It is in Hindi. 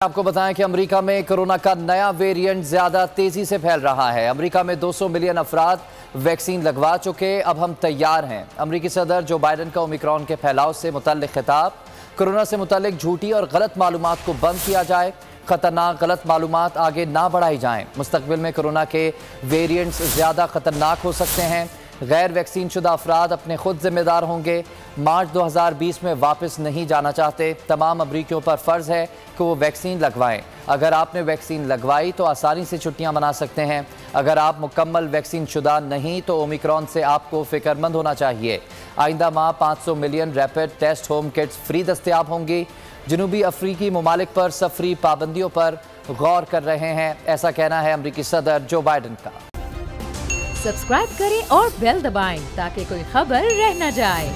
आपको बताएं कि अमेरिका में कोरोना का नया वेरिएंट ज्यादा तेजी से फैल रहा है। अमेरिका में 200 मिलियन अफराद वैक्सीन लगवा चुके, अब हम तैयार हैं। अमेरिकी सदर जो बाइडन का ओमिक्रॉन के फैलाव से मुतल्लिक खिताब, कोरोना से मुतल्लिक झूठी और गलत मालूमात को बंद किया जाए, खतरनाक गलत मालूमात आगे ना बढ़ाई जाएं। मुस्तकबिल में कोरोना के वेरिएंट्स ज्यादा खतरनाक हो सकते हैं। गैर वैक्सीन शुदा अफराद अपने खुद जिम्मेदार होंगे। मार्च 2020 में वापस नहीं जाना चाहते। तमाम अमरीकियों पर फ़र्ज़ है कि वो वैक्सीन लगवाएं। अगर आपने वैक्सीन लगवाई तो आसानी से छुट्टियां मना सकते हैं। अगर आप मुकम्मल वैक्सीन शुदा नहीं तो ओमिक्रॉन से आपको फ़िक्रमंद होना चाहिए। आइंदा माह 500 million rapid test home kits free दस्तयाब होंगी। जनूबी अफ्रीकी ममालिक पर सफरी पाबंदियों पर गौर कर रहे हैं, ऐसा कहना है अमरीकी सदर जो बाइडन का। सब्सक्राइब करें और बेल दबाएं ताकि कोई खबर रह न जाए।